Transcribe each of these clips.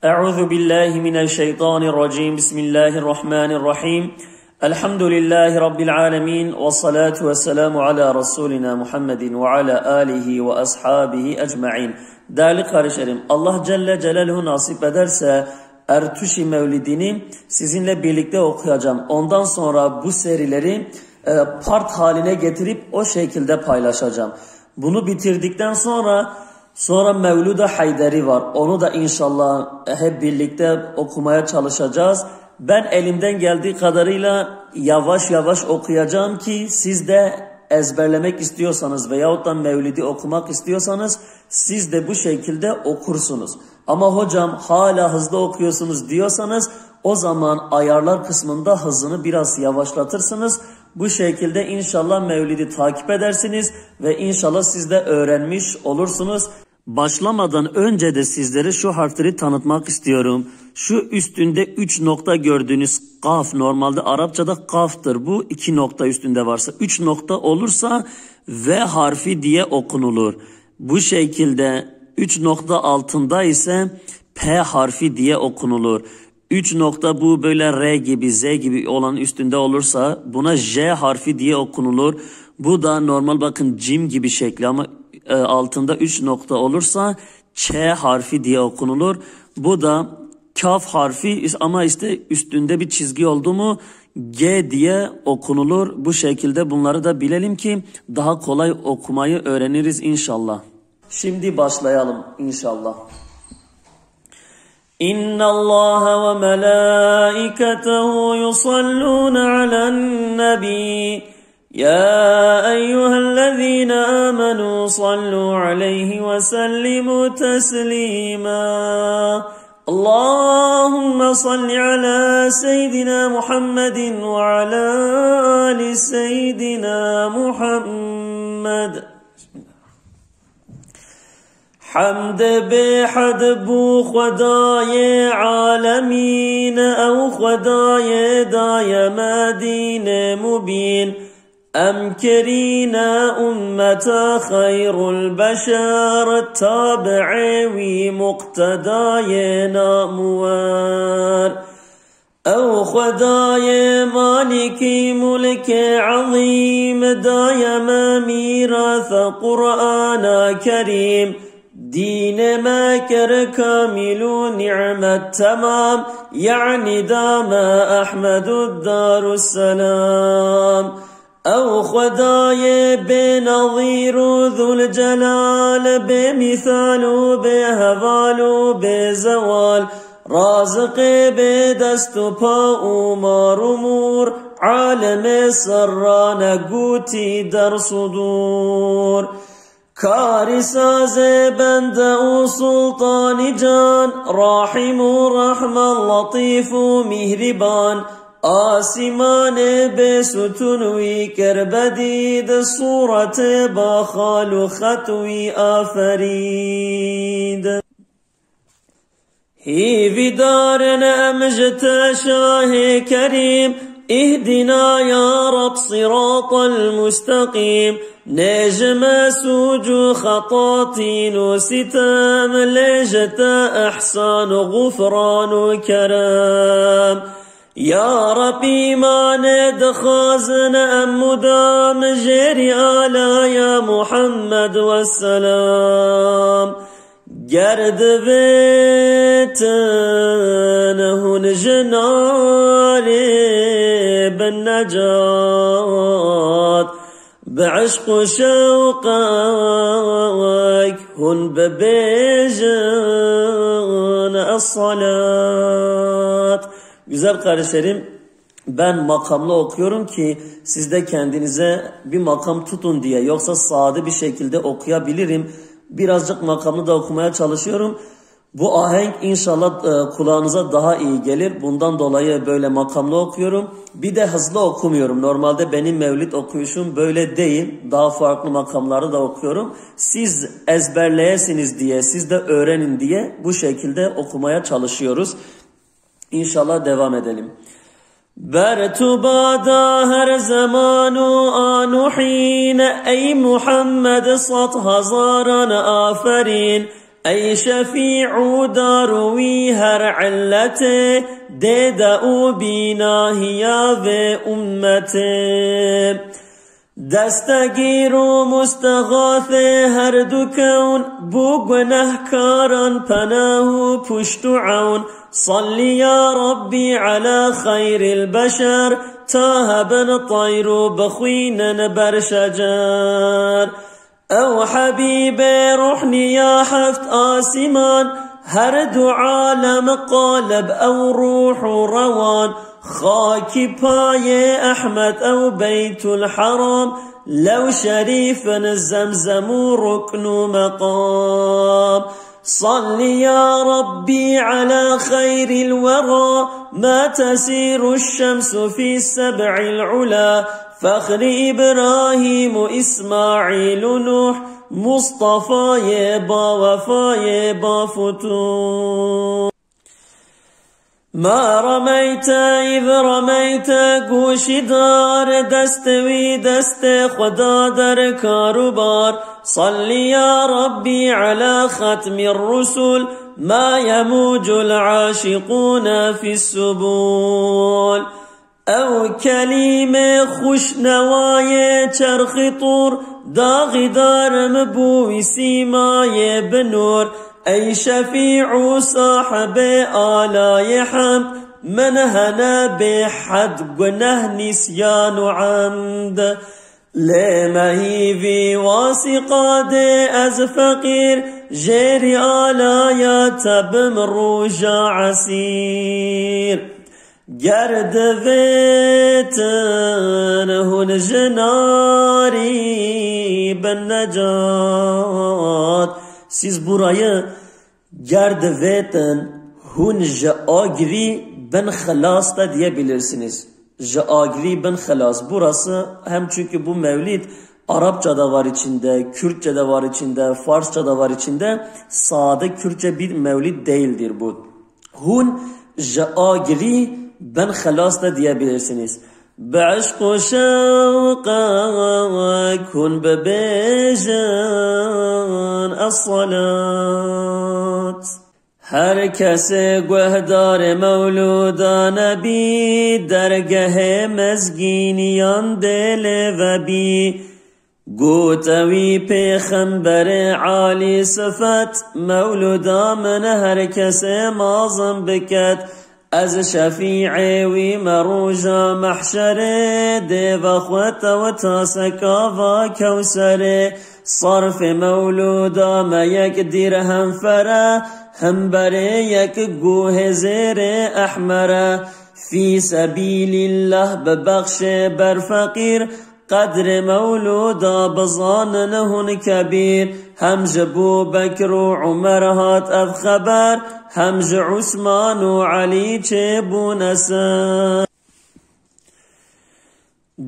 Euzu billahi mineşşeytanirracim. Bismillahirrahmanirrahim. Elhamdülillahi Rabbil alemin. Ve salatu ve selamu ala Resulina Muhammedin ve ala alihi ve ashabihi ecma'in. Değerli kardeşlerim, Allah Celle Celaluhu nasip ederse Ertuşi Mevlidini sizinle birlikte okuyacağım. Ondan sonra bu serileri part haline getirip o şekilde paylaşacağım. Bunu bitirdikten sonra Mevlud-i Hayderi var. Onu da inşallah hep birlikte okumaya çalışacağız. Ben elimden geldiği kadarıyla yavaş yavaş okuyacağım ki siz de ezberlemek istiyorsanız veyahut da Mevlid'i okumak istiyorsanız siz de bu şekilde okursunuz. Ama hocam hala hızlı okuyorsunuz diyorsanız o zaman ayarlar kısmında hızını biraz yavaşlatırsınız. Bu şekilde inşallah Mevlid'i takip edersiniz ve inşallah siz de öğrenmiş olursunuz. Başlamadan önce de sizlere şu harfleri tanıtmak istiyorum. Şu üstünde 3 nokta gördüğünüz kaf, normalde Arapçada kaftır. Bu 2 nokta üstünde varsa 3 nokta olursa V harfi diye okunulur. Bu şekilde 3 nokta altında ise P harfi diye okunulur. 3 nokta bu böyle R gibi Z gibi olan üstünde olursa buna J harfi diye okunulur. Bu da normal bakın cim gibi şekli ama altında 3 nokta olursa Ç harfi diye okunulur. Bu da kaf harfi ama işte üstünde bir çizgi oldu mu G diye okunulur. Bu şekilde bunları da bilelim ki daha kolay okumayı öğreniriz inşallah. Şimdi başlayalım inşallah. İnna Allah ve melaiketehu yusallun alen nebi. يا أيها الذين آمنوا صلوا عليه وسلموا تسليما اللهم صل على سيدنا محمد وعلى آل سيدنا محمد حمد بحد بو خدای عالمین او خدای دای مدین مبین أمكرين أمة خير البشر تابعي مقتداي ناموار أو خداي مالكي ملك عظيم دايم ميراث قرآن كريم دين ماكر كامل نعمة تمام يعني دام أحمد الدار السلام أو خداي بنظير ذو الجلال بمثال بهوال بزوال رازق بدست پا امار امور عالم سران قوتي در صدور کاری ساز بند او سلطان جان راحم رحم لطیف مهربان آسمان به ستونوی کربدید صورت با خال و خطوی آفرید هیوی دارن امجت شاه کریم اهدنا یا رب صراط المستقیم نجم سوج خطاطين وستام لجت احسان غفران وكرام يا ربي ما ندخازنا مدام جري آلا يا محمد والسلام گرد بيتنه نجنال بالنجات بعشق شوقك هن ببيجن الصلاة. Güzel kardeşlerim, ben makamlı okuyorum ki siz de kendinize bir makam tutun diye, yoksa sade bir şekilde okuyabilirim. Birazcık makamlı da okumaya çalışıyorum. Bu ahenk inşallah kulağınıza daha iyi gelir. Bundan dolayı böyle makamlı okuyorum. Bir de hızlı okumuyorum. Normalde benim mevlid okuyuşum böyle değil. Daha farklı makamları da okuyorum. Siz ezberleyesiniz diye, siz de öğrenin diye bu şekilde okumaya çalışıyoruz. İnşallah devam edelim. Bertubada her zamanu anuhin ey Muhammed sat hazaran aferin ای شفیع داروی هر علت دید او بیناهیا و امت دستگیر و مستغاث هر دو کون بو گنهکاران پناه و پشت و عون صلی یا ربی علی خیر البشر تا هبن طیر و بخوینن بر شجر او حبیب روحنی یا هفت آسمان هر دو عالم قالب او روح و روان خاکی پای احمد او بیت الحرام لو شریف زمزم و رکن و مقام صل یا ربی علی خیر الورى ما تسیر الشمس في سبع العلا فخر ابراهیم و اسماعیل و نوح مصطفی با وفای با فتوح ما رمیت اذ رمیت گوش دار دستوی دست خدا در کاروبار صلی یا ربی علی ختم الرسل ما يموج العاشقون في السبول او کلیم خوشنوای چرخ طور داغی دارم بوی سیمای بنور ای شفیع صاحب آلای حمد من هنا بحد گنه نسیان و عمد لمهیوی واسقاد از فقیر جری آلایات بمروجا عسیر گرد ویتن هن جناری بالنجات siz burayı gerd veten hun jaagri ben khalas da diyebilirsiniz. Jaagri ben khalas. Burası hem çünkü bu mevlid Arapça da var içinde, Kürtçe de var içinde, Farsça da var içinde. Sade Kürtçe bir mevlid değildir bu. Hun jaagri ben khalas da diyebilirsiniz. بعشق و شوقك كن ببيجان الصلاة هر کس گوهدار مولودا نبی درگه مزگینیان دل و بی گوتوی پیغمبر عالی صفت مولودا من هر کس مازم بکت از شفیع وی مروجا محشر دیو خوت و تاسکا و کوسر صرف مولودا ما یک درهم فره هم بره یک گوه زیر احمره فی سبیل الله ببخش بر فقیر قدر مولودا بزاننهن کبیر همج بو بکر و عمر هات اف خبر همج عثمان و علی چه بو نسن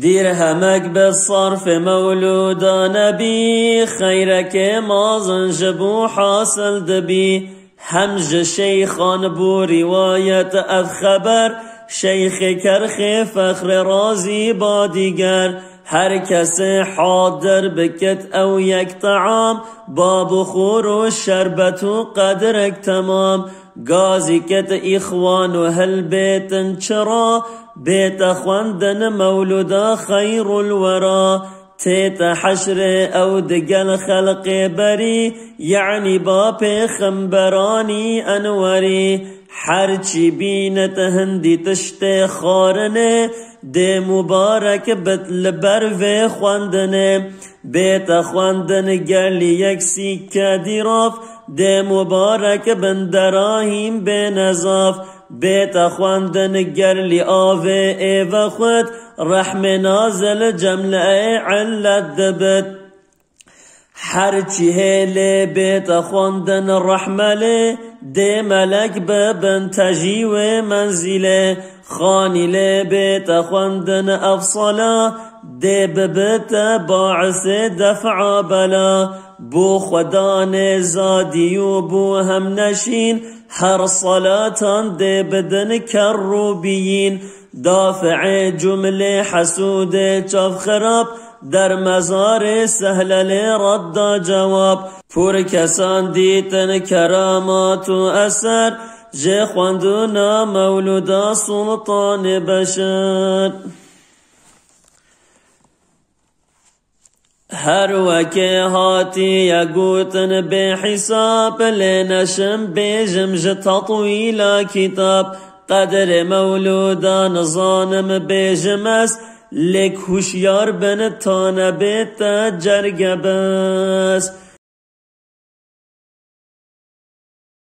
درهمک بالصرف مولودا نبی خیرک مازن جبو حاصل دبی همج شیخان بو روایت اف خبر شیخ کرخ فخر رازی با دیگر هر کس حاضر بکت او یک طعام با بخور و شربت و قدرک تمام گازی کت اخوان و هل بیتن چرا بیت خواندن مولودا خیر الورا تیت حشر او دگل خلق بری یعنی با پیغمبرانی انوری هرچی بینت هندی تشت خارنه ده مبارک بتل برو خواندنه بیت خواندن گلی یک سیکه دیراف ده مبارک بندراهیم به نظاف بیت خواندن گلی آوه ایو خود رحم نازل جمله علت دبت هرچی هیله بیت خواندن رحمله ده ملک ببن تجیو منزله خانیله بیت خواندن افصلا ده ببت باعث دفع بلا بو خدا نزادی و بو هم نشین هر صلاتان ده بدن کروبیین دافع جمله حسود چاف خراب در مزار سهلل رد جواب پور کسان دیتن کرامات و اثر جه خواندونا مولودا سلطان بشر هر وکه هاتی یگوتن به حساب لنشم بیجم جه تطویل کتاب قدر مولودا نظانم بیجم است لک هوشیار بن تا نبیت جرگ بس